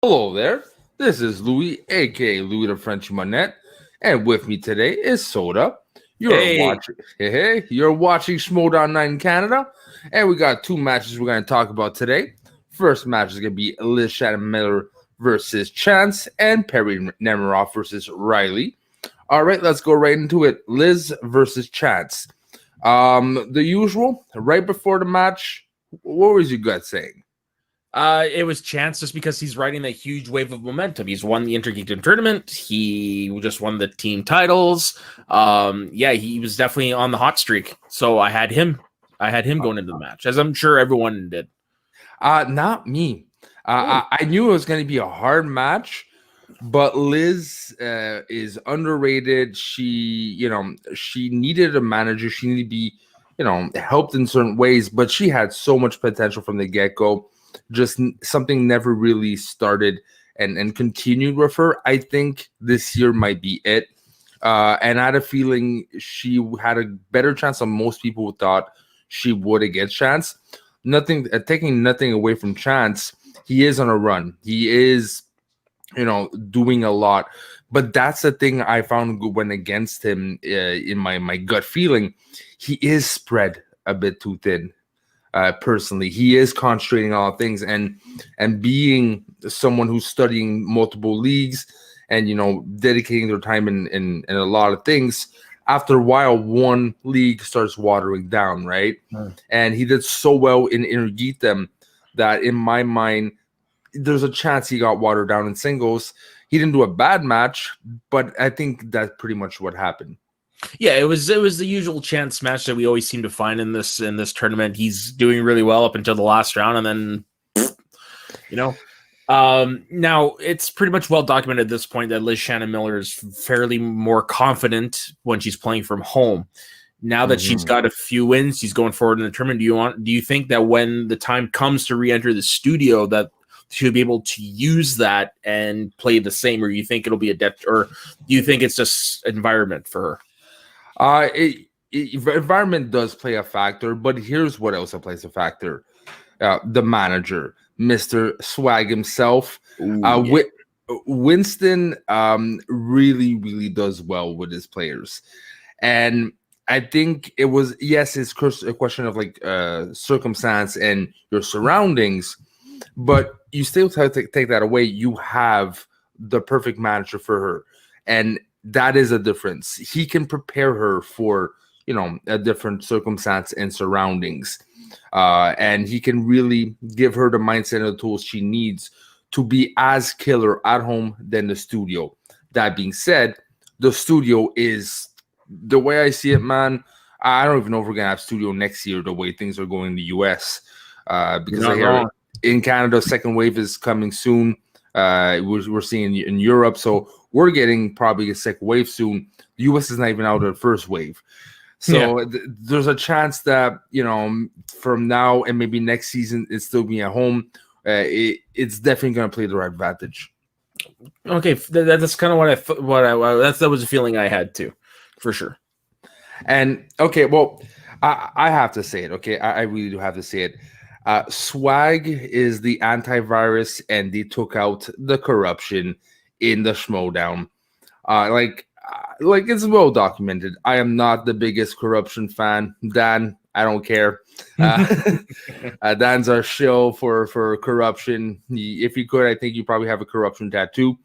Hello there. This is Louis, aka Louis the French Monette, and with me today is Soda. You're Hey, watching, you're watching Schmoedown Night in Canada, and we got two matches we're going to talk about today. First match is going to be Liz Shannon Miller versus Chance, and Perry Nemiroff versus Riley. All right, let's go right into it. Liz versus Chance. The usual. Right before the match, what was your gut saying? it was Chance just because he's riding that huge wave of momentum. He's won the Interkingdom tournament. He just won the team titles. Yeah, he was definitely on the hot streak. So I had him. I had him going into the match, as I'm sure everyone did. Not me. I knew it was going to be a hard match, but Liz is underrated. She needed a manager. She needed to be, helped in certain ways, but she had so much potential from the get-go. Just something never really started and continued with her. I think this year might be it. And I had a feeling she had a better chance than most people thought she would against Chance. Nothing, taking nothing away from Chance. He is on a run. He is, doing a lot. But that's the thing I found when against him in my gut feeling. He is spread a bit too thin. Personally, he is concentrating on all things and being someone who's studying multiple leagues and dedicating their time in a lot of things. After a while, one league starts watering down, right? And he did so well in Intergeekdom that, in my mind, there's a chance he got watered down in singles. He didn't do a bad match, but I think that's pretty much what happened. Yeah, it was the usual Chance match that we always seem to find in this tournament. He's doing really well up until the last round, and then now it's pretty much well documented at this point that Liz Shannon Miller is fairly more confident when she's playing from home. Now that she's got a few wins, she's going forward in the tournament. Do you think that when the time comes to re-enter the studio that she'll be able to use that and play the same, or you think it'll be or do you think it's just environment for her? Environment does play a factor, but here's what else plays a factor. The manager, Mr. Swag himself. Yeah. Winston really, really does well with his players. And I think it was, yes, it's a question of circumstance and your surroundings, but you still have to take that away. You have the perfect manager for her. And that is a difference. He can prepare her for, a different circumstance and surroundings. And he can really give her the mindset and the tools she needs to be as killer at home than the studio. That being said, the studio is, the way I see it, man, I don't even know if we're going to have studio next year the way things are going in the U.S. Because I hear in Canada, second wave is coming soon. We're seeing in Europe, so we're getting probably a second wave soon. The U.S. is not even out of the first wave, so there's a chance that from now and maybe next season it's still being at home. It's definitely going to play the right advantage. Okay, that's kind of that was a feeling I had too, for sure. And okay, well, I have to say it. Okay, I really do have to say it. Swag is the antivirus, and they took out the corruption in the Schmoedown. Like it's well documented. I am not the biggest corruption fan. Dan, I don't care. Dan's our shill for corruption. If you could, I think you probably have a corruption tattoo.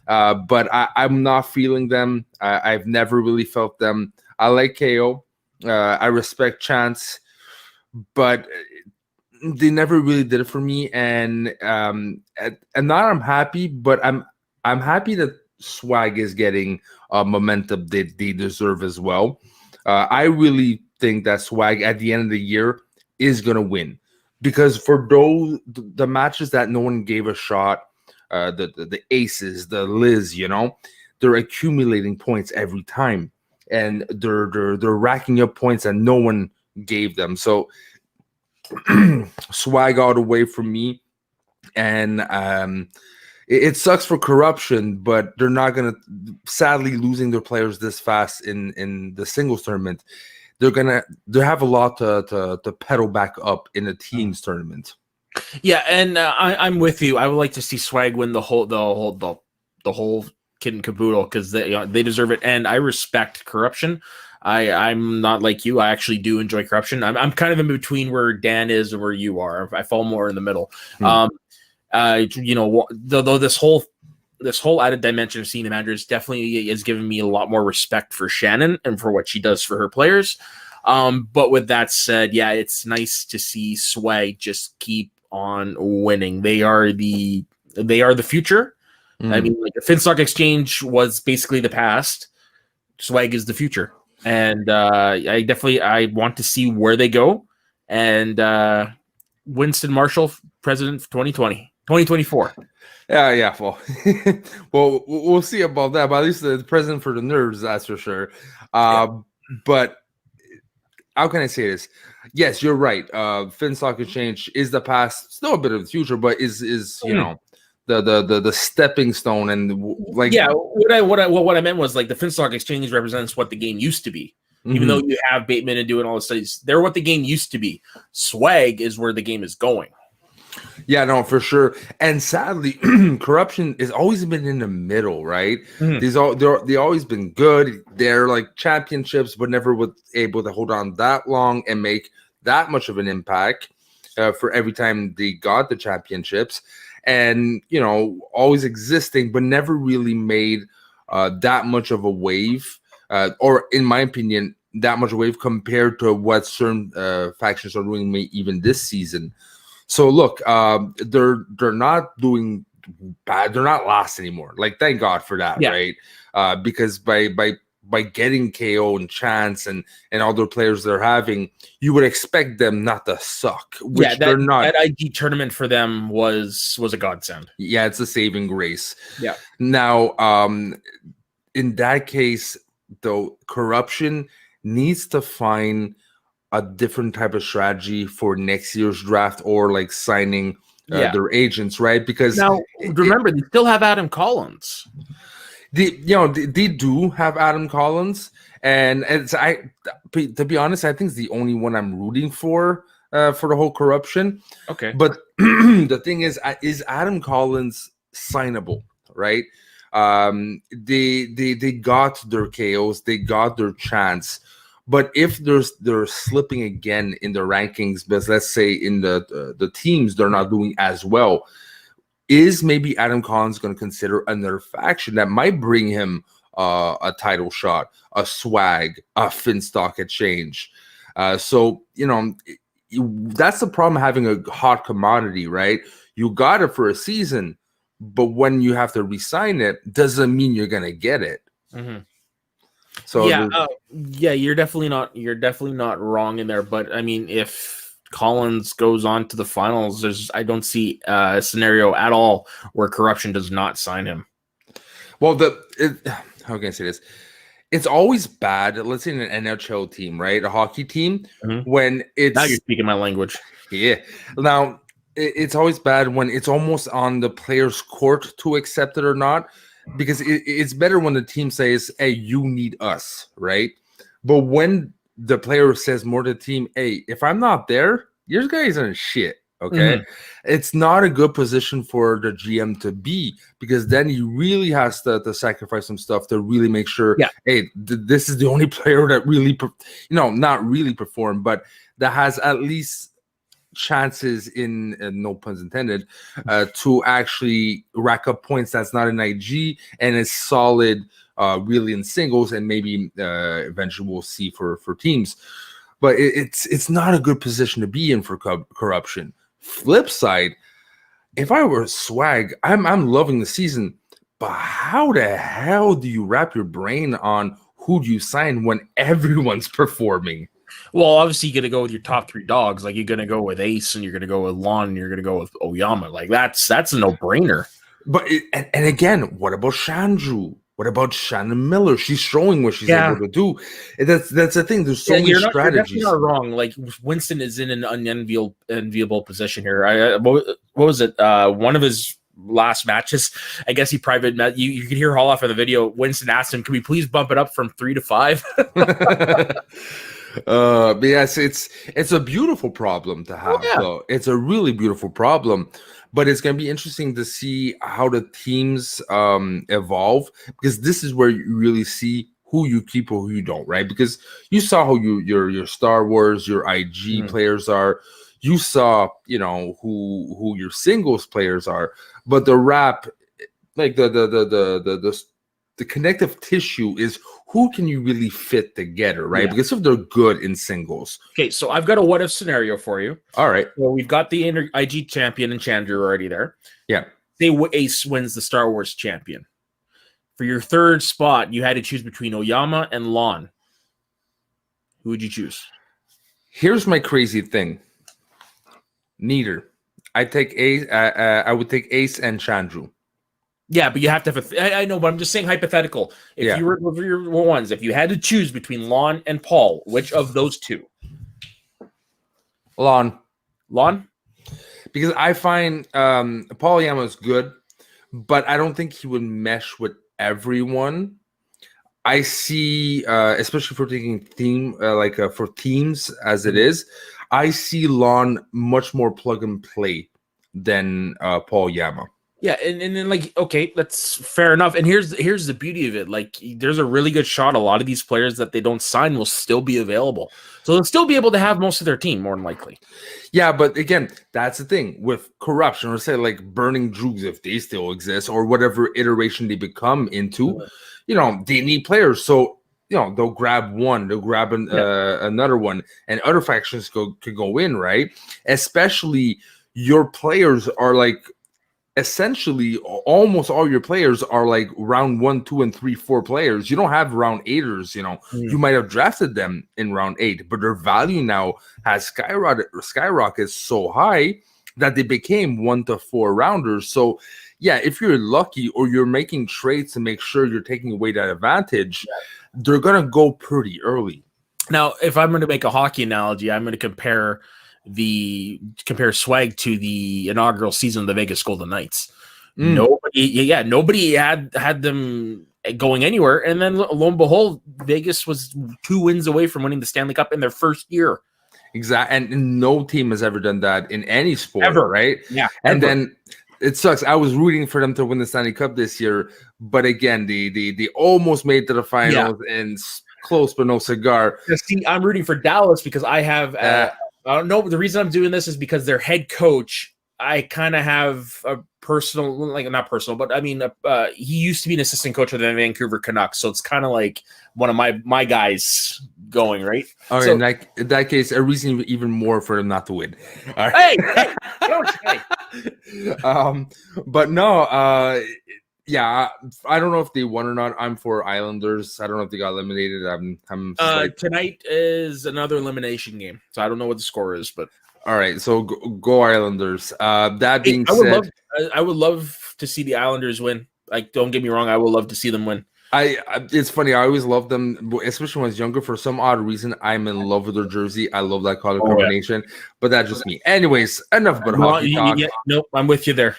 But I'm not feeling them. I've never really felt them. I like KO. I respect Chance, but they never really did it for me, and now I'm happy, but I'm happy that Swag is getting momentum that they deserve as well. I really think that Swag at the end of the year is gonna win, because for the matches that no one gave a shot, the aces, the Liz, they're accumulating points every time, and they're racking up points that no one gave them. So Swag all the way from me, and it sucks for corruption, but they're not gonna, sadly, losing their players this fast in the singles tournament. They have a lot to pedal back up in the teams tournament. Yeah, and I'm with you. I would like to see Swag win the whole kid and caboodle because they deserve it, and I respect corruption. I'm not like you. I actually do enjoy corruption. I'm kind of in between where Dan is and where you are. I fall more in the middle. Hmm. Though this whole added dimension of seeing the managers definitely is giving me a lot more respect for Shannon and for what she does for her players. But with that said, yeah, it's nice to see Swag just keep on winning. They are the future. I mean, like the Finstock Exchange was basically the past. Swag is the future, and I want to see where they go. And Winston Marshall, president for 2020, 2024. Yeah. Well, well, we'll see about that. But at least the president for the nerds, that's for sure. But how can I say this? Yes, you're right. Finstock Exchange is the past, still a bit of the future, but is the stepping stone and What I meant was like the Finstock Exchange represents what the game used to be. Even though you have Bateman and doing all the studies, they're what the game used to be. Swag is where the game is going. Yeah, no, for sure. And sadly, corruption has always been in the middle, right? They always been good. They're like championships, but never was able to hold on that long and make that much of an impact for every time they got the championships. And always existing, but never really made that much of a wave, or in my opinion, that much wave compared to what certain factions are doing even this season. So look, they're not doing bad. They're not last anymore. Like, thank God for that, right? Because by getting KO and Chance and other players they're having, you would expect them not to suck. Which they're not. That ID tournament for them was a godsend. Yeah, it's a saving grace. Yeah. Now, in that case, though, corruption needs to find a different type of strategy for next year's draft, or like signing their agents, right? Because now remember, they still have Adam Collins. They do have Adam Collins, and to be honest, I think it's the only one I'm rooting for the whole corruption. Okay, but the thing is Adam Collins signable, right? They got their KOs, they got their chance. But if they're slipping again in the rankings, because let's say in the teams they're not doing as well, is maybe Adam Collins going to consider another faction that might bring him a title shot, a Swag, a Finstock Exchange? So that's the problem having a hot commodity, right? You got it for a season, but when you have to re-sign it, doesn't mean you're going to get it. So you're definitely not wrong in there. But I mean, if Collins goes on to the finals, I don't see a scenario at all where corruption does not sign him. Well, how can I say this? It's always bad. Let's say in an NHL team, right, a hockey team, when it's now you're speaking my language. Yeah. Now it's always bad when it's almost on the player's court to accept it or not. Because it's better when the team says, hey, you need us, right? But when the player says more to the team, hey, if I'm not there, your guys are shit, okay? It's not a good position for the GM to be, because then he really has to sacrifice some stuff to really make sure, hey, this is the only player that really, not really performed, but that has at least chances in no puns intended to actually rack up points that's not an IG and is solid really in singles, and maybe eventually we'll see for teams. But it's not a good position to be in for corruption. Flip side, if I were Swag, I'm loving the season, but how the hell do you wrap your brain on who do you sign when everyone's performing? Well, obviously you're gonna go with your top three dogs. Like, you're gonna go with Ace, and you're gonna go with Lon, and you're gonna go with Oyama. Like, that's a no-brainer. But and again, what about Shandru? What about Shannon Miller? She's showing what she's able to do. That's the thing. There's so many strategies. You're definitely not wrong. Like, Winston is in an unenviable position here. What was it? One of his last matches, I guess he private met. You could hear Hall off in the video. Winston asked him, "Can we please bump it up from 3 to 5?" But yes, it's a beautiful problem to have, yeah. though. It's a really beautiful problem, but it's going to be interesting to see how the teams evolve, because this is where you really see who you keep or who you don't, right? Because you saw how your Star Wars, your IG players are. You saw, who your singles players are, but the rap, like the connective tissue is who can you really fit together, right? Yeah. Because if they're good in singles. Okay, so I've got a what if scenario for you. All right. Well, we've got the IG champion and Chandru already there. Yeah. Say Ace wins the Star Wars champion. For your third spot, you had to choose between Oyama and Lon. Who would you choose? Here's my crazy thing. Neither. I take Ace. I would take Ace and Chandru. Yeah, but you have to have I know, but I'm just saying hypothetical. If you were your ones, if you had to choose between Lon and Paul, which of those two? Lon. Because I find Paul Yama is good, but I don't think he would mesh with everyone. I see, especially for taking for teams as it is, I see Lon much more plug and play than Paul Yama. Yeah, and then okay, that's fair enough. And here's the beauty of it. Like, there's a really good shot. A lot of these players that they don't sign will still be available. So they'll still be able to have most of their team, more than likely. Yeah, but again, that's the thing with corruption, or say like burning Droogs, if they still exist, or whatever iteration they become into, they need players. So they'll grab one, they'll grab another one, and other factions could go in, right? Especially your players are like, essentially almost all your players are like round 1, 2, and 3, 4 players. You don't have round 8ers. You might have drafted them in round 8, but their value now has skyrocketed so high that they became 1 to 4 rounders. So yeah, if you're lucky or you're making trades to make sure you're taking away that advantage, they're gonna go pretty early. Now, if I'm going to make a hockey analogy, I'm going to compare Swag to the inaugural season of the Vegas Golden Knights. Nobody had them going anywhere, and then lo and behold, Vegas was 2 wins away from winning the Stanley Cup in their first year. Exactly, and no team has ever done that in any sport, ever, right? Yeah, and then it sucks. I was rooting for them to win the Stanley Cup this year, but again, they almost made to the finals and close but no cigar. See, I'm rooting for Dallas because I have. I don't know. The reason I'm doing this is because their head coach, I kind of have a personal, not personal, but I mean, he used to be an assistant coach of the Vancouver Canucks, so it's kind of like one of my guys going, right. All right, so, in that case, a reason even more for them not to win. All right. Hey, don't say. But no, yeah, I don't know if they won or not. I'm for Islanders. I don't know if they got eliminated. Tonight is another elimination game, so I don't know what the score is, but all right. So go Islanders. That being said, I would love to see the Islanders win. Like, don't get me wrong, I would love to see them win. It's funny. I always loved them, especially when I was younger. For some odd reason, I'm in love with their jersey. I love that color combination. But that's just me. Anyways, enough about hockey talk. Nope, I'm with you there.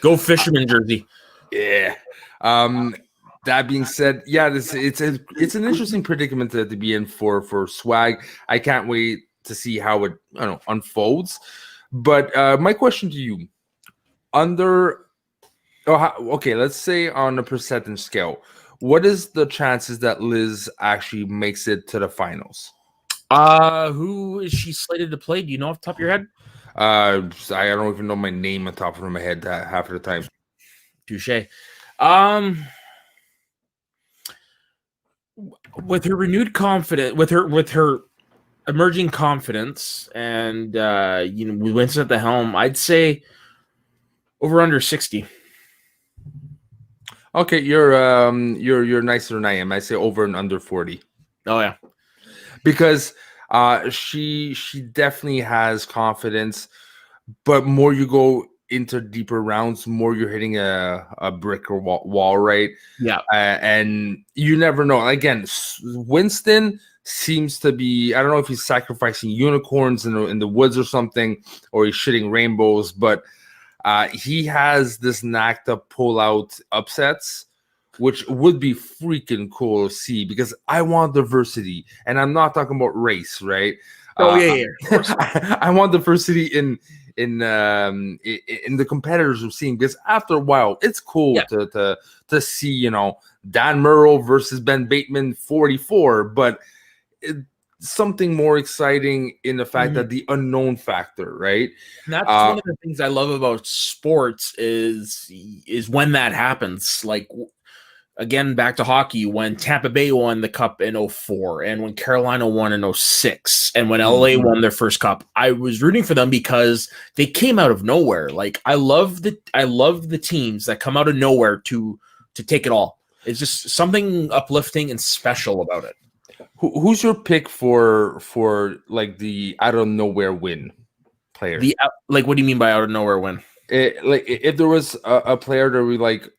Go Fisherman jersey. Yeah. That being said, yeah, it's an interesting predicament to be in for Swag. I can't wait to see how it unfolds. But my question to you, let's say on a percentage scale, what is the chances that Liz actually makes it to the finals? Who is she slated to play? Do you know off the top of your head? I don't even know my name on top of my head half of the time. Touche. With her renewed confidence, with her emerging confidence, and we went at the helm, I'd say over under 60. Okay, you're nicer than I am. I say over and under 40. Oh yeah, because she definitely has confidence, but more you go into deeper rounds, more you're hitting a brick or wall, right? Yeah, and you never know. Again, Winston seems to be, I don't know if he's sacrificing unicorns in the woods or something, or he's shitting rainbows, but he has this knack to pull out upsets. which would be freaking cool to see because I want diversity, and I'm not talking about race, right? Oh yeah, of course. I want diversity in the competitors we're seeing, because after a while, it's cool to see Dan Murrow versus Ben Bateman 44, but something more exciting in the fact that the unknown factor, right? And that's one of the things I love about sports is when that happens. Like, again, back to hockey, when Tampa Bay won the cup in 04 and when Carolina won in 06 and when LA won their first cup, I was rooting for them because they came out of nowhere. Like, I love the teams that come out of nowhere to take it all. It's just something uplifting and special about it. Who's your pick for like the out of nowhere win player? Like, what do you mean by out of nowhere win? Like, if there was a player that we like,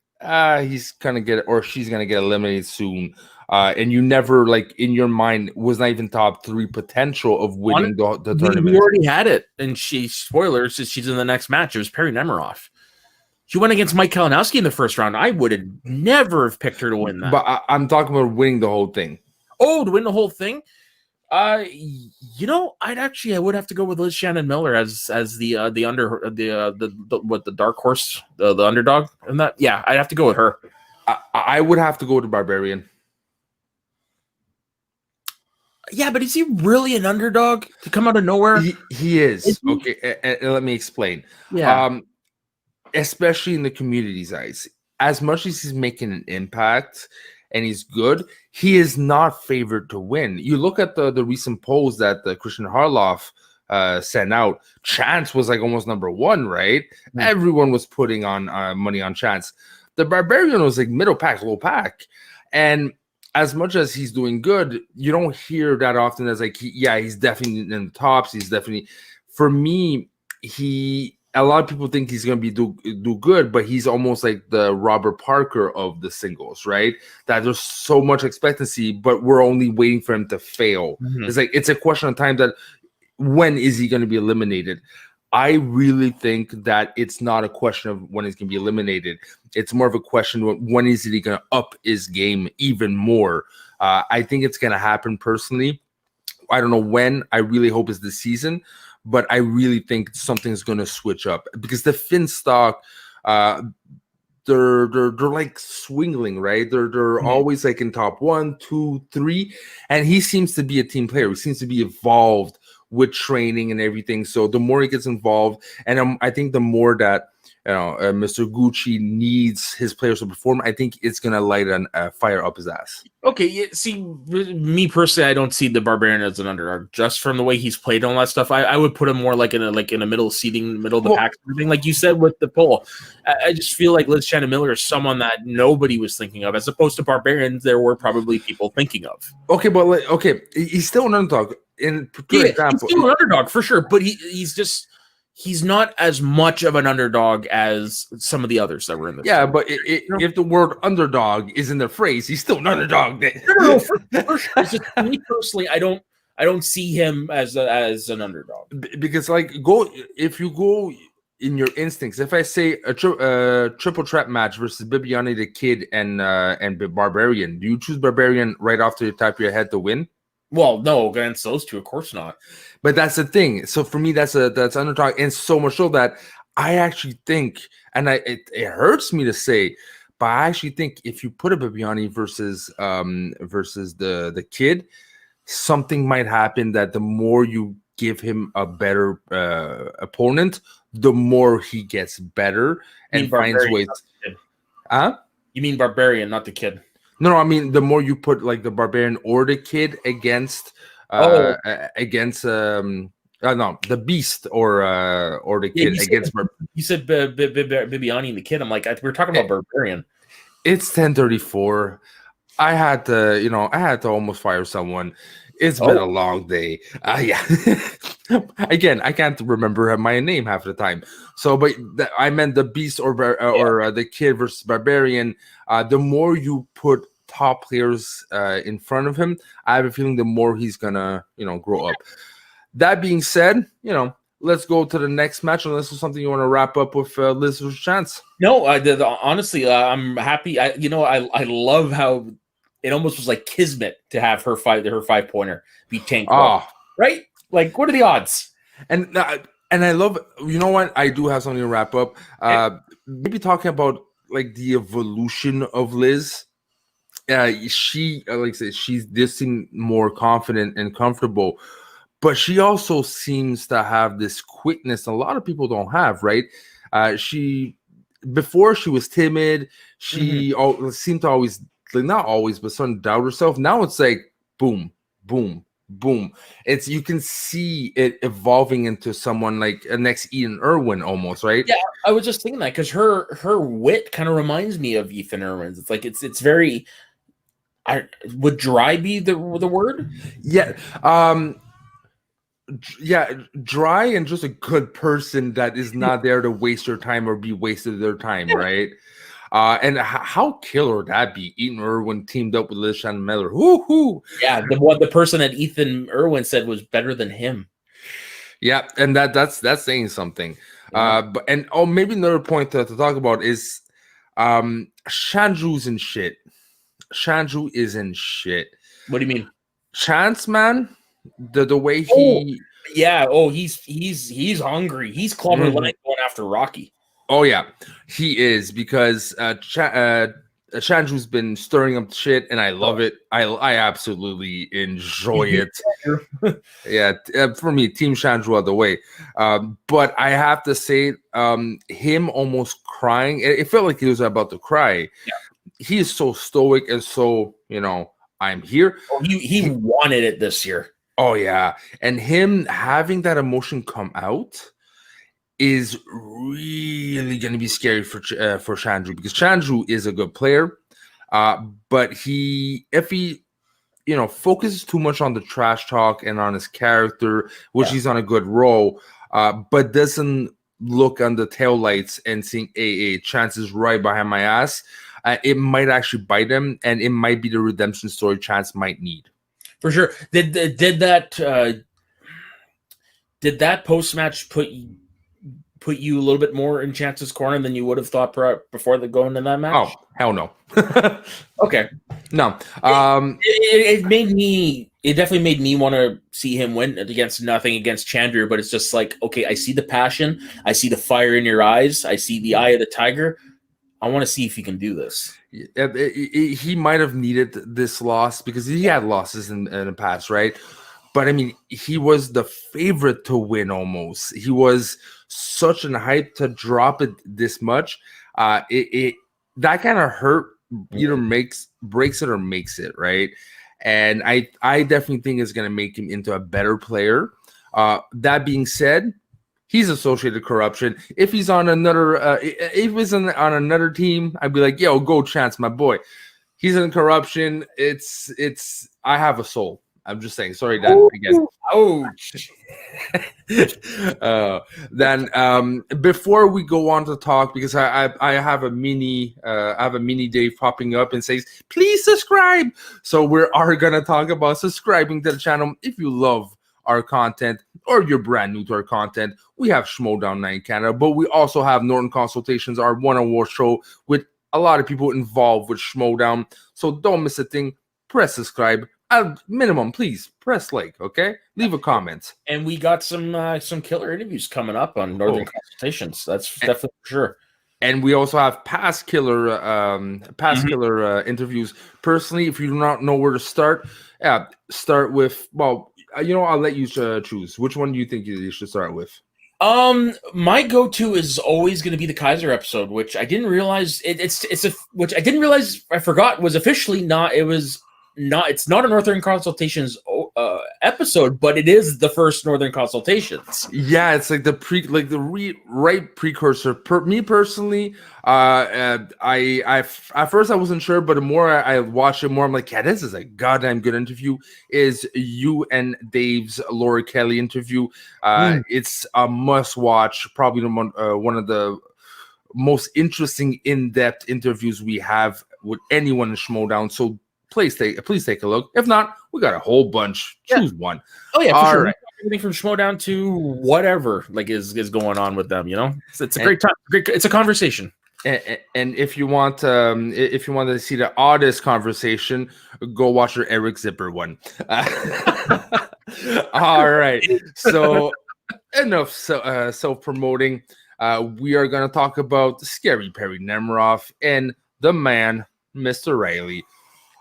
he's gonna get or she's gonna get eliminated soon, and you never, like, in your mind was not even top 3 potential of winning the tournament. We already had it, and spoilers, she's in the next match. It was Perry Nemiroff. She went against Mike Kalinowski in the first round. I would have never have picked her to win that. But I'm talking about winning the whole thing. Oh, to win the whole thing? I would have to go with Liz Shannon Miller as the dark horse, the underdog in that. Yeah, I'd have to go with her. I would have to go with the Barbarian. Yeah, but is he really an underdog to come out of nowhere? He is. Okay, and let me explain. Yeah. Especially in the community's eyes, as much as he's making an impact and he's good, he is not favored to win. You look at the recent polls that the Christian Harloff sent out. Chance was like almost number 1, right? Everyone was putting on money on Chance. The Barbarian was like middle pack, low pack, and as much as he's doing good, you don't hear that often as like, he's definitely in the tops. He's definitely, for me, a lot of people think he's going to do good, but he's almost like the Robert Parker of the singles, right? That there's so much expectancy, but we're only waiting for him to fail. It's like, it's a question of time that when is he going to be eliminated? I really think that it's not a question of when he's going to be eliminated. It's more of a question of when is he going to up his game even more. I think it's going to happen personally. I don't know when. I really hope it's this season. But I really think something's going to switch up because the Finstock, they're like swingling, right? They're always like in top 1, 2, 3, and he seems to be a team player. He seems to be evolved with training and everything. So the more he gets involved, and I think the more that Mr. Gucci needs his players to perform, I think it's gonna light a fire up his ass. Okay, see, me personally, I don't see the Barbarian as an underdog just from the way he's played and all that stuff. I would put him more like in a middle seating, middle of the pack, thing, like you said with the poll. I just feel like Liz Shannon Miller is someone that nobody was thinking of, as opposed to Barbarians. There were probably people thinking of. Okay, but he's still an underdog. Example, he's still an underdog for sure, but he's not as much of an underdog as some of the others that were in this. Yeah, but if the word underdog is in the phrase, he's still an underdog. No, for sure. It's just, me personally, I don't see him as an underdog. Because if you go in your instincts, if I say a triple threat match versus Bibiani the Kid and Barbarian, do you choose Barbarian right off the top of your head to win? Well, no, against those two, of course not. But that's the thing. So for me, that's underdog, and so much so that I actually think, and it hurts me to say, but I actually think if you put a Bibiani versus the Kid, something might happen. That the more you give him a better opponent, the more he gets better and finds ways. You mean Barbarian, not the Kid? No, I mean the more you put like the Barbarian or the Kid against the Beast or the Kid against. You said Bibiani and the Kid. I'm like, we're talking about Barbarian. It's 10:34. I had to almost fire someone. It's been a long day. Yeah. Again, I can't remember my name half the time. So, but I meant the Beast or the Kid versus Barbarian. The more you put top players in front of him, I have a feeling the more he's gonna, grow up. That being said, let's go to the next match. Unless there's something you want to wrap up with Liz versus Chance. No, honestly, I'm happy. I love how it almost was like kismet to have her 5-pointer be Tank. Right? Like, what are the odds? And I love. You know what? I do have something to wrap up. Maybe talking about like the evolution of Liz. She, like I said, she's this seem more confident and comfortable, but she also seems to have this quickness a lot of people don't have, right? Before she was timid, she seemed to always, like, not always, but sort of doubt herself. Now it's like boom, boom, boom. It's, you can see it evolving into someone like a next Ethan Irwin almost, right? Yeah, I was just thinking that because her wit kind of reminds me of Ethan Irwin's. It's like it's very. Would dry be the word? Yeah. Yeah, dry and just a good person that is not there to waste your time or be wasted their time, right? And how killer would that be? Ethan Irwin teamed up with Liz Shannon Miller. Woo-hoo! Yeah, the person that Ethan Irwin said was better than him. Yeah, and that's saying something. Yeah. Maybe another point to talk about is Shandru's in shit. Chandru is in shit. What do you mean? Chance, man, the way he he's hungry. He's clobbering going after Rocky. Oh yeah, he is, because Chandru's been stirring up shit, and I love it. I absolutely enjoy it. Yeah, for me, Team Chandru all the way. But I have to say, him almost crying. It felt like he was about to cry. Yeah. He is so stoic and so, I'm here. Oh, he wanted it this year. Oh yeah, and him having that emotion come out is really going to be scary for Chandru, because Chandru is a good player, but if he focuses too much on the trash talk and on his character, which he's on a good roll, but doesn't look on the taillights and seeing Chance is right behind my ass, it might actually bite him, and it might be the redemption story Chance might need. For sure. Did that post match put you a little bit more in Chance's corner than you would have thought before going into that match? Oh, hell no. Okay. No. It definitely made me want to see him win against nothing against Chandru, but it's just like, okay, I see the passion, I see the fire in your eyes, I see the eye of the tiger. I want to see if he can do this. He might have needed this loss because he had losses in the past, right? But I mean, he was the favorite to win almost. He was such an hype to drop it this much. That kind of hurt. Either breaks it or makes it, right? And I definitely think it's going to make him into a better player. That being said, he's associated corruption. If he's on another, on another team, I'd be like, yo, go Chance, my boy. He's in corruption. It's. I have a soul. I'm just saying. Sorry, Dad. Again. Ouch. Then before we go on to talk, because I have a mini Dave popping up and says, please subscribe. So we are gonna talk about subscribing to the channel if you love our content or you're brand new to our content. We have Schmoedown 9 Canada, but we also have Norton Consultations, our one-on-one show with a lot of people involved with Schmoedown. So don't miss a thing. Press subscribe. At minimum, please press like, okay? Leave a comment. And we got some killer interviews coming up on Northern Consultations. That's definitely for sure. And we also have past killer interviews. Personally, if you do not know where to start start with, well, I'll let you choose. Which one do you think you should start with? My go-to is always going to be the Kaiser episode, which I didn't realize I forgot was officially not. It's not a Northern Consultations episode, but it is the first Northern Consultations. Yeah, it's like right precursor. Me personally, I at first I wasn't sure, but the more I watched it, more I'm like, yeah, this is a goddamn good interview. Is you and Dave's Laura Kelly interview? It's a must watch. Probably one of the most interesting, in-depth interviews we have with anyone in Schmoedown. So please take a look. If not, we got a whole bunch. Choose one. Oh yeah, for sure. Right. everything from Schmoedown to whatever like is going on with them. It's a great time. It's a conversation. And if you want to see the oddest conversation, go watch your Eric Zipper one. All right, so enough self promoting. We are gonna talk about Scary Perry Nemiroff and the man, Mr. Riley.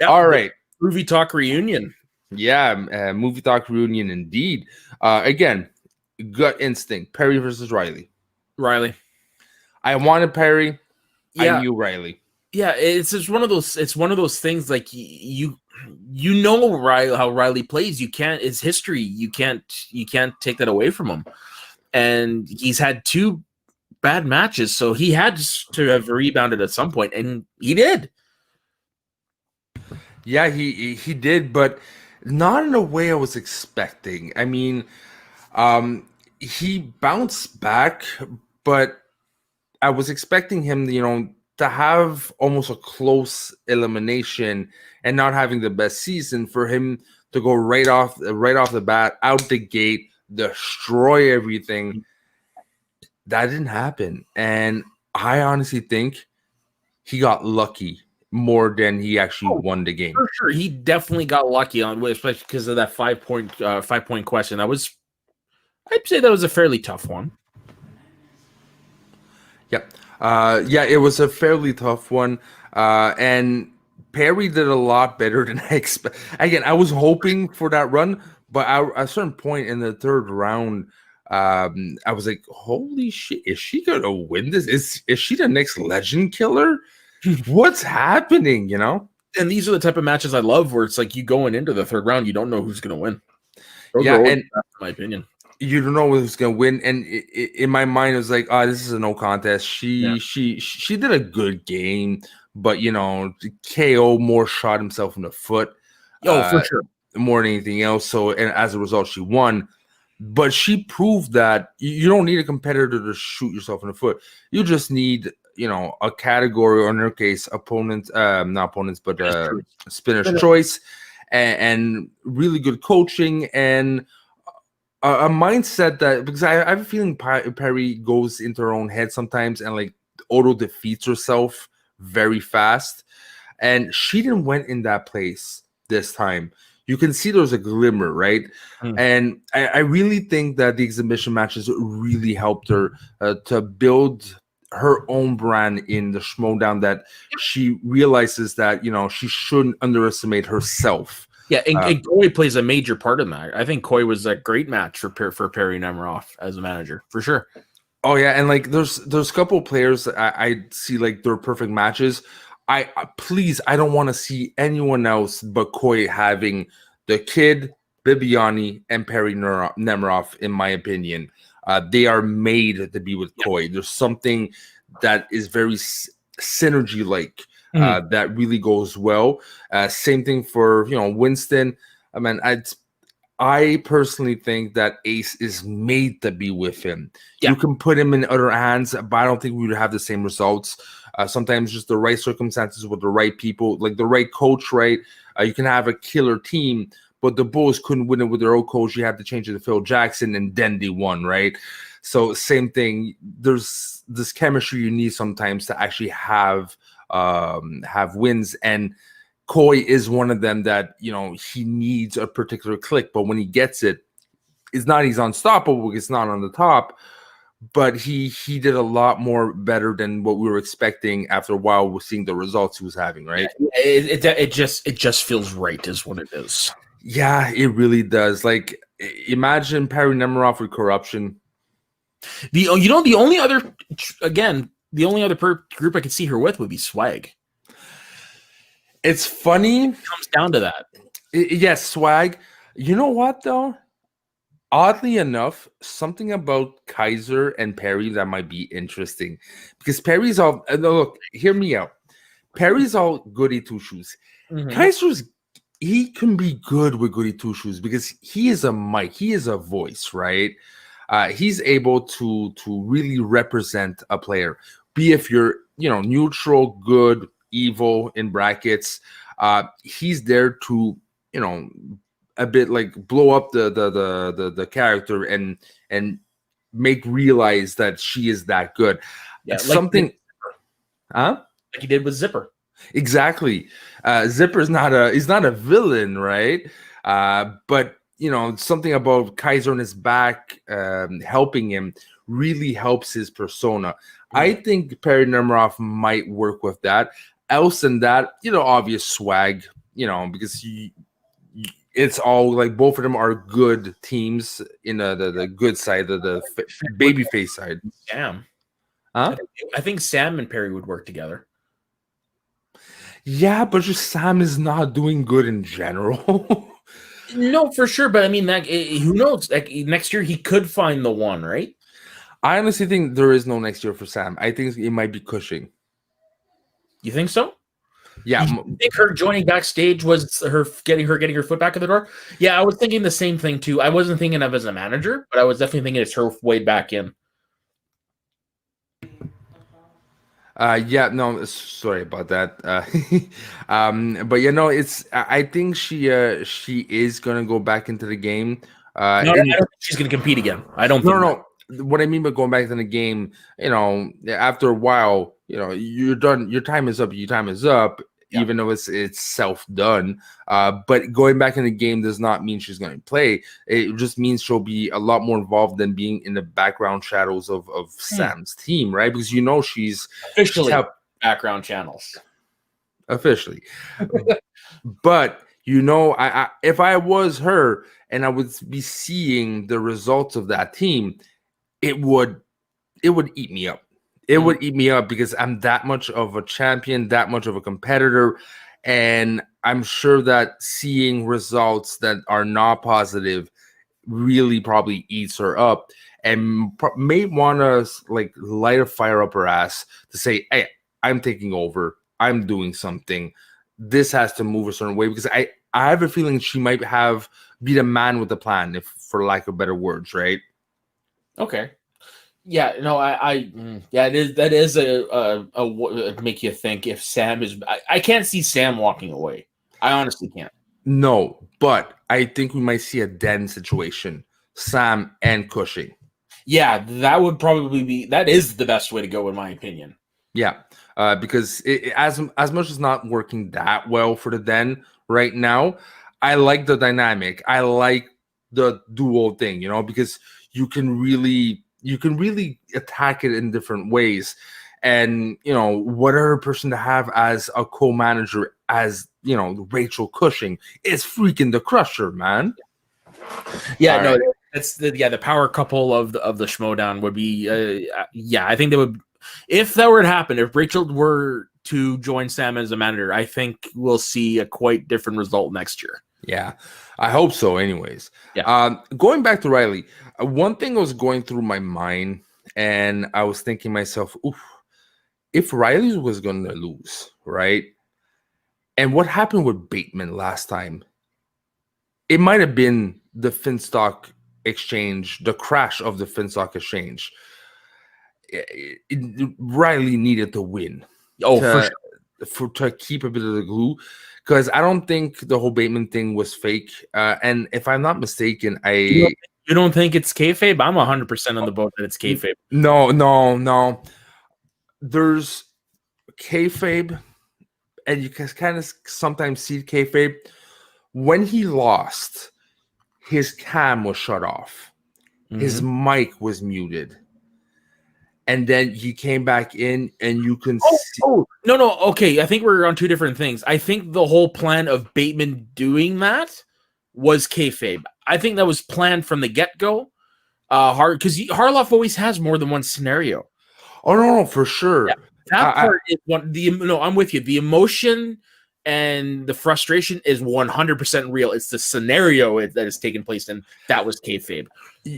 Yep, all right, movie talk reunion. Yeah, movie talk reunion indeed. Again, gut instinct: Perry versus Riley. I wanted Perry. Yeah. I knew Riley. Yeah, it's just one of those. It's one of those things like you know Riley, how Riley plays. You can't. It's history. You can't take that away from him. And he's had 2 bad matches, so he had to have rebounded at some point, and he did. Yeah, he did, but not in a way I was expecting. I mean, he bounced back, but I was expecting him, to have almost a close elimination and not having the best season, for him to go right off the bat, out the gate, destroy everything. That didn't happen, and I honestly think he got lucky more than he actually won the game. For sure, he definitely got lucky on, especially because of that 5-point question. I'd say that was a fairly tough one. Yep. Yeah, it was a fairly tough one. And Perry did a lot better than I expect. Again, I was hoping for that run, but at a certain point in the 3rd round, I was like, holy shit, is she gonna win this? Is she the next legend killer? What's happening, And these are the type of matches I love, where it's like you going into the 3rd round, you don't know who's gonna win. Yeah, and in my opinion, you don't know who's gonna win. And in my mind, it was like, oh, this is a no contest. She did a good game, but KO more shot himself in the foot. For sure, more than anything else. So, and as a result, she won. But she proved that you don't need a competitor to shoot yourself in the foot. You just need, a category, or in her case, not opponents, but spinner's choice, and really good coaching, and a mindset that, because I have a feeling Perry goes into her own head sometimes and like auto defeats herself very fast. And she didn't went in that place this time. You can see there's a glimmer, right? And I really think that the exhibition matches really helped her to build her own brand in the Schmoedown, that she realizes that, she shouldn't underestimate herself. Yeah, and Koi plays a major part in that. I think Koi was a great match for Perry Nemiroff as a manager, for sure. Oh, yeah, and like there's a couple of players that I see like they're perfect matches. I don't want to see anyone else but Koi having the kid, Bibiani, and Perry Nemiroff, in my opinion. They are made to be with Koi. There's something that is very synergy-like that really goes well. Same thing for Winston. I mean, I personally think that Ace is made to be with him. Yeah. You can put him in other hands, but I don't think we would have the same results. Sometimes just the right circumstances with the right people, like the right coach, right? You can have a killer team, but the Bulls couldn't win it with their old coach. You had to change it to Phil Jackson, and then they won, right? So same thing. There's this chemistry you need sometimes to actually have wins, and Koi is one of them that, he needs a particular click, but when he gets it, it's not he's unstoppable. It's not on the top, but he did a lot more better than what we were expecting after a while with seeing the results he was having, right? It just feels right is what it is. Yeah, it really does. Like, imagine Perry Nemiroff with corruption. The only other group I could see her with would be Swag. It's funny. It comes down to that. Yes, Swag. You know what, though? Oddly enough, something about Kaiser and Perry that might be interesting, because Perry's all look. Hear me out. Perry's all goody two shoes. Kaiser's, he can be good with goody two shoes because he is a mic. He is a voice, right? He's able to really represent a player. Be if you're neutral, good, evil in brackets. He's there to a bit like blow up the character and make realize that she is that good. Yeah, It's like something, huh? like he did with Zipper. Exactly. Zipper's not a he's not a villain, right? But something about Kaiser on his back helping him really helps his persona. I think Perry Nemiroff might work with that. Else than that, obvious swag, because it's all like both of them are good teams in the good side of the baby face side. Sam. Huh? I think Sam and Perry would work together. Yeah, but just Sam is not doing good in general. No, for sure. But I mean, who knows? Like next year, he could find the one, right? I honestly think there is no next year for Sam. I think it might be Cushing. You think so? Yeah. You think her joining backstage was her getting her foot back in the door? Yeah, I was thinking the same thing too. I wasn't thinking of as a manager, but I was definitely thinking it's her way back in. Yeah, no, sorry about that. But it's. I think she is gonna go back into the game. No, I don't think she's gonna compete again. I don't. No. What I mean by going back into the game, after a while, you're done. Your time is up. Your time is up. Yeah. Even though it's self-done. But going back in the game does not mean she's going to play. It just means she'll be a lot more involved than being in the background shadows of Sam's team, right? Because she's officially background channels. Officially. But I if I was her and I would be seeing the results of that team, it would eat me up. It would eat me up because I'm that much of a champion, that much of a competitor. And I'm sure that seeing results that are not positive really probably eats her up and may want to light a fire up her ass to say, hey, I'm taking over. I'm doing something. This has to move a certain way because I have a feeling she might be the man with the plan, if for lack of better words, right? Okay. Yeah, no, yeah, that is a make you think if Sam is. I can't see Sam walking away. I honestly can't. No, but I think we might see a Den situation, Sam and Cushing. Yeah, that would probably that is the best way to go in my opinion. Yeah, because as much as not working that well for the Den right now, I like the dynamic. I like the duo thing, because you can really attack it in different ways. And, what other person to have as a co-manager as, Rachel Cushing is freaking the Crusher, man. Yeah, no, that's the power couple of the Schmoedown would be, I think they would, if that were to happen, if Rachel were to join Sam as a manager, I think we'll see a quite different result next year. Yeah, I hope so. Anyways, yeah. Going back to Riley, one thing was going through my mind, and I was thinking myself, oof, if Riley was going to lose, right? And what happened with Bateman last time? It might have been the Finstock exchange, the crash of the Finstock exchange. Riley needed to win. Oh, for sure. To keep a bit of the glue. Because I don't think the whole Bateman thing was fake. And if I'm not mistaken, You don't think it's kayfabe? I'm 100% on the boat that it's kayfabe. No. There's kayfabe, and you can kind of sometimes see kayfabe. When he lost, his cam was shut off. Mm-hmm. His mic was muted. And then he came back in, and you can see. Oh, no. Okay, I think we're on two different things. I think the whole plan of Bateman doing that was kayfabe. I think that was planned from the get-go. Because Harloff always has more than one scenario. Oh no, for sure. Yeah, that part is one. I'm with you. The emotion and the frustration is 100% real. It's the scenario that is taking place, and that was kayfabe.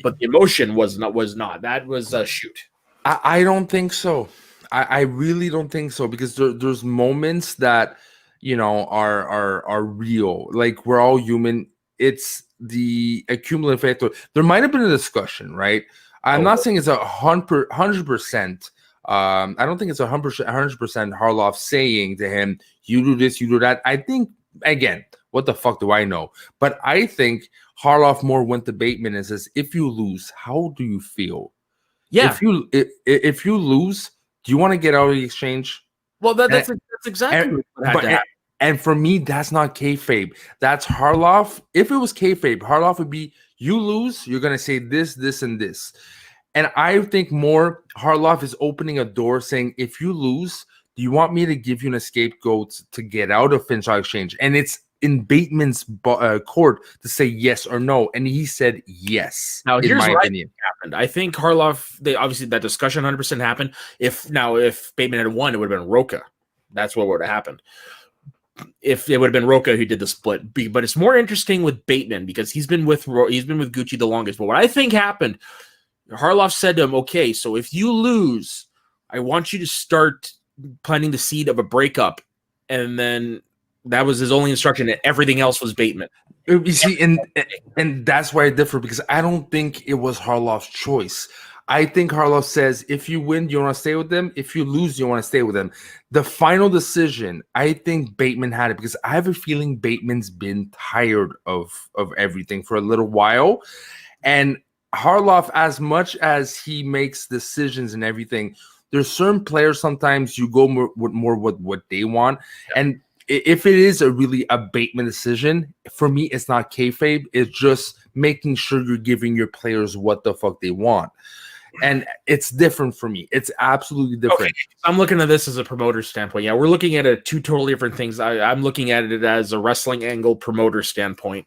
But the emotion was not. That was a shoot. I don't think so. I really don't think so because there's moments that are real. Like we're all human. It's the accumulative factor. There might have been a discussion, right? I'm not saying it's 100%. I don't think it's 100% Harloff saying to him, "You do this, you do that." I think again, What the fuck do I know? But I think Harloff more went to Bateman and says, if you lose, how do you feel? Yeah. If you lose, do you want to get out of the exchange? Well, that's exactly what had to happen. And for me, that's not kayfabe. That's Harloff. If it was kayfabe, Harloff would be, you lose, you're gonna say this, this, and this. And I think more Harloff is opening a door saying, if you lose, do you want me to give you an scapegoat to get out of Finchal Exchange? And it's in Bateman's court to say yes or no. And he said yes. Now, here's what opinion. Happened. I think Harloff, obviously that discussion 100% happened. If Bateman had won, it would have been Roca. That's what would have happened. If it would have been Roca who did the split. But it's more interesting with Bateman because he's been with Gucci the longest. But what I think happened, Harloff said to him, okay, so if you lose, I want you to start planting the seed of a breakup. And then that was his only instruction, and everything else was Bateman. You see, and that's why I differ, because I don't think it was Harloff's choice. I think Harloff says, if you win, you want to stay with them. If you lose, you want to stay with them. The final decision, I think Bateman had it, because I have a feeling Bateman's been tired of everything for a little while. And Harloff, as much as he makes decisions and everything, there's certain players sometimes you go more with what they want. Yeah. And if it is a Bateman decision, for me, it's not kayfabe. It's just making sure you're giving your players what the fuck they want. And it's different for me. It's absolutely different. Okay. I'm looking at this as a promoter standpoint. Yeah, we're looking at it two totally different things. I'm looking at it as a wrestling angle promoter standpoint.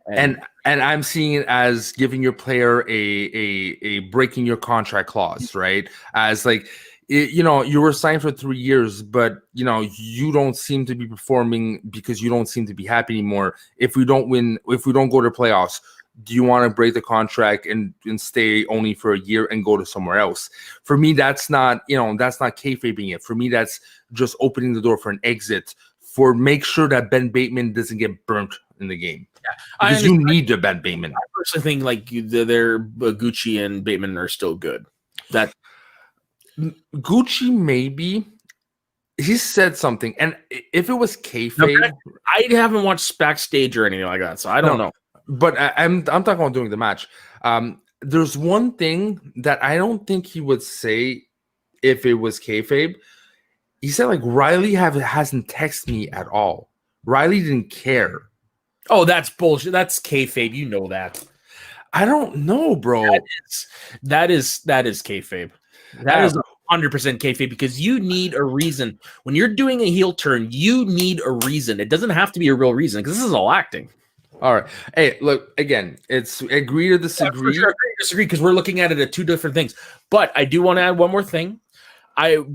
And I'm seeing it as giving your player a breaking your contract clause, right? As like, you were signed for 3 years, but you don't seem to be performing because you don't seem to be happy anymore. If we don't win, if we don't go to playoffs, do you want to break the contract and stay only for a year and go to somewhere else? For me, that's not kayfabing it. For me, that's just opening the door for an exit, for make sure that Ben Bateman doesn't get burnt in the game. Yeah, because you need to Ben Bateman. I personally think like they're Gucci and Bateman are still good. That Gucci maybe. He said something, and if it was kayfabe, I haven't watched backstage or anything like that, so I don't know. But I'm talking about during the match. There's one thing that I don't think he would say if it was kayfabe. He said like Riley hasn't texted me at all. Riley didn't care. Oh, that's bullshit. That's kayfabe. You know that. I don't know, bro. That is kayfabe. That is 100% kayfabe, because you need a reason. When you're doing a heel turn, you need a reason. It doesn't have to be a real reason, because this is all acting. All right. Hey, look, again, it's agree to disagree. Yeah, sure, disagree, because we're looking at it at two different things. But I do want to add one more thing.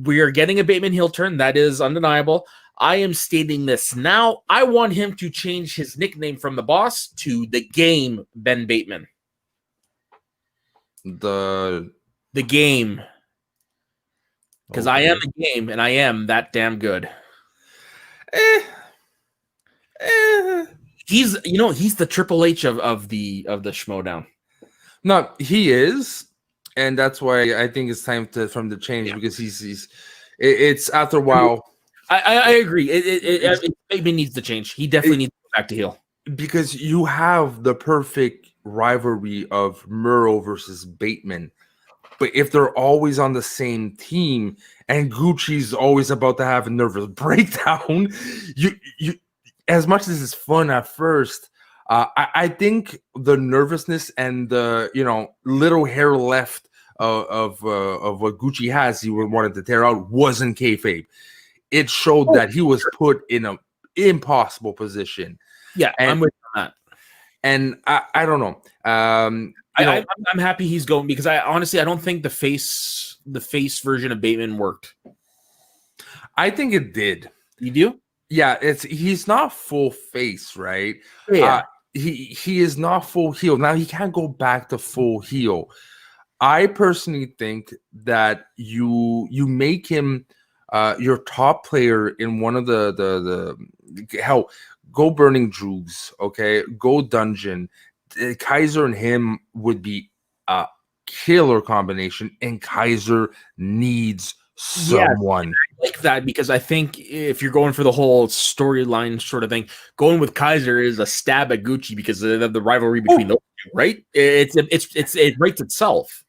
We are getting a Bateman heel turn. That is undeniable. I am stating this now. I want him to change his nickname from the boss to the game Ben Bateman. The game. Because I am the game, and I am that damn good. He's the Triple H of the Schmoedown. No, he is, and that's why I think it's time for him to change, because it's after a while. I agree. It maybe needs to change. He definitely needs to go back to heel, because you have the perfect rivalry of Murrow versus Bateman. But if they're always on the same team and Gucci's always about to have a nervous breakdown, you as much as it's fun at first, I think the nervousness and the little hair left of what Gucci has, he wanted to tear out, wasn't kayfabe. It showed that he was put in an impossible position. Yeah, I'm with you on that. And I don't know. I'm happy he's going, because I honestly don't think the face version of Bateman worked. I think it did. You do? Yeah, he's not full face, right? Yeah. He is not full heel. Now he can't go back to full heel. I personally think that you make him your top player in one of the hell, go Burning Droogs, okay? Go Dungeon. Kaiser and him would be a killer combination, and Kaiser needs someone. Like that, because I think if you're going for the whole storyline sort of thing, going with Kaiser is a stab at Gucci because of the rivalry between those two, right? It writes itself.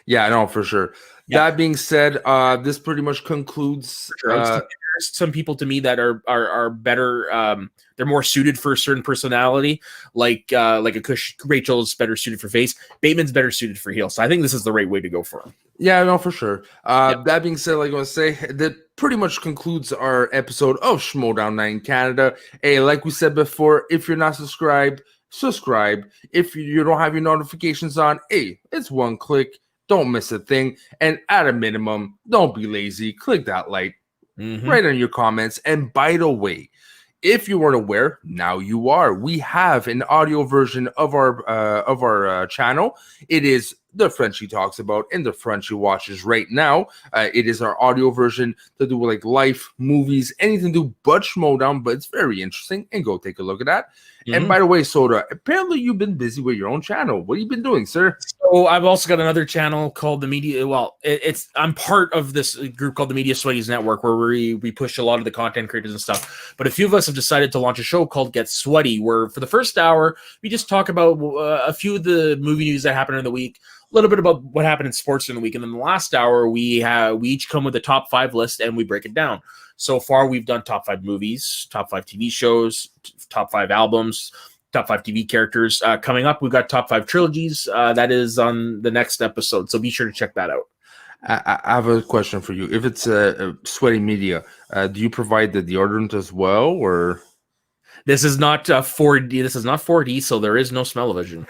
Yeah, I know for sure. Yeah. That being said, this pretty much concludes. Sure. There's some people to me that are better. They're more suited for a certain personality, like a Kush. Rachel's better suited for face. Bateman's better suited for heel. So I think this is the right way to go for him. Yeah, no, for sure. That being said, like I was say, that pretty much concludes our episode of Schmoedown Night in Canada. Hey, like we said before, if you're not subscribed, subscribe. If you don't have your notifications on, hey, it's one click. Don't miss a thing. And at a minimum, don't be lazy. Click that like. Write on your comments. And by the way, if you weren't aware, now you are. We have an audio version of our channel. It is the Frenchie Talks About and the Frenchie Watches right now. It is our audio version to do with like life, movies, anything to do but Schmoedown, but it's very interesting. And go take a look at that. And by the way, Soda, apparently you've been busy with your own channel. What have you been doing, sir? So I've also got another channel called the Media. Well, I'm part of this group called the Media Sweaties Network, where we push a lot of the content creators and stuff. But a few of us have decided to launch a show called Get Sweaty, where for the first hour we just talk about a few of the movie news that happened in the week, a little bit about what happened in sports in the week, and then the last hour we each come with a top 5 list and we break it down. So far, we've done top 5 movies, top 5 TV shows, top 5 albums, top 5 TV characters. Coming up, we've got top 5 trilogies. That is on the next episode, so be sure to check that out. I have a question for you. If it's a Sweaty Media, do you provide the deodorant as well, or? This is not 4D. This is not 4D, so there is no smell-o-vision.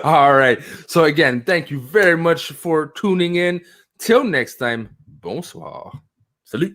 All right. So again, thank you very much for tuning in. Till next time, bonsoir. Salut.